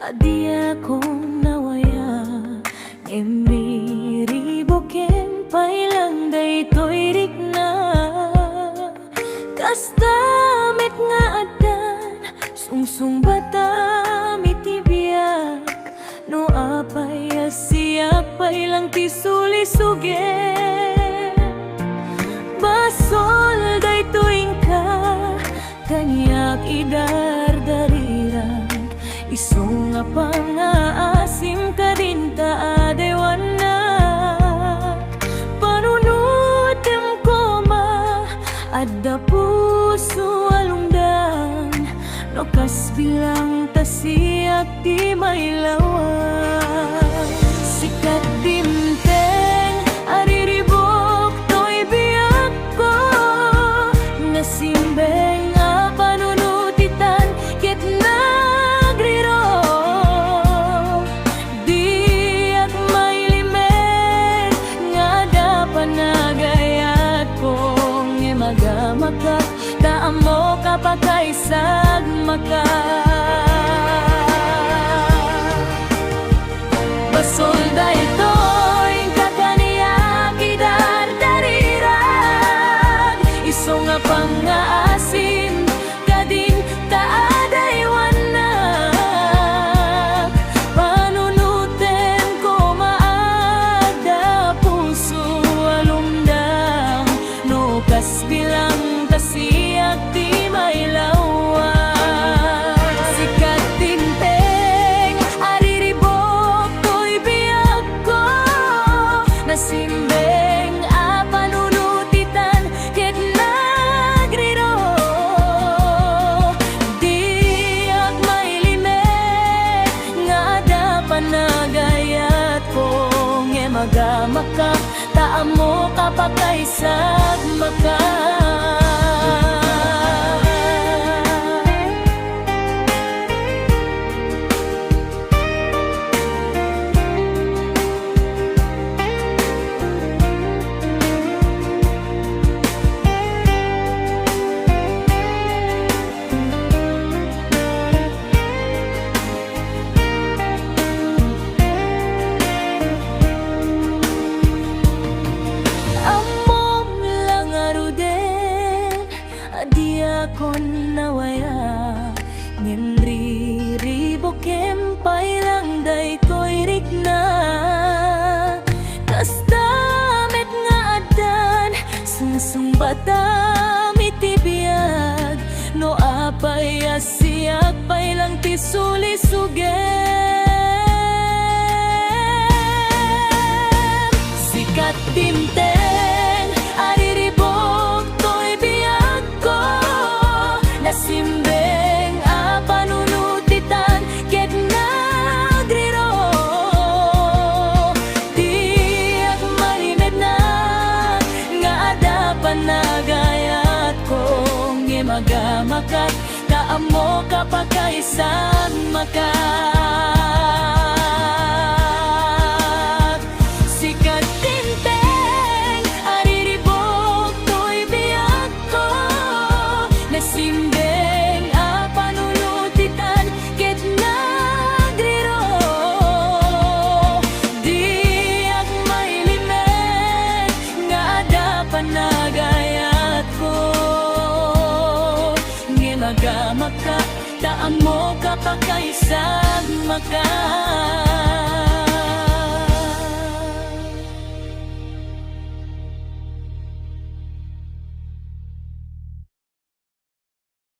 Adia kong nawaya Emiribokeng pailang daytoy rikna Kastamit nga adan Sungsung bata mitibiyak No apay asiyak pailang tisuli-suge Basol daytoy ka Kanyak idar-dariran Isong nga pang-aasim ka din ta adewan na Panunutem ko ma Adda puso alungdan No kas bilang tasiyak di may lawan Sikat dimteng ariribok to'y biyak ko Nasimbeng a panunutitan Ket nagriro Diyak may limet Nga da panagayat kong Emagamakat Taamo kapakaisag maka Basol daytoy kakaniyak idar-darirag Iso nga pang-aasim kadin taadaywan na Panunutem ko maada puso alumdang No kas bilang tasiyak di may lawan Sikat tinteng ariribok to'y biyak ko Nasimbeng a panunutitan ket nagriro Diyak may limet nga da panagayat kong Emagamakat taamo kapakaisag maka Adia kon nawaya Ngenriribokem pailang daytoy rikna Kastamit nga adan Sungsung bata mitibiyag No apay asiyak pailang tisuli-suge Sikat tinteng ariribok to'y biyak ko Nasimbeng a panunutitan ket nagriro Diyak malimed na nga ada panagayat kong Emagamakat taamo kapakaisag maka Sikat tinteng ariribok to'y biyak ko Nasimbeng a panunutitan ket nagriro Diyak may limet nga ada panagayat ko Emagamakat taamo kapakaisag maka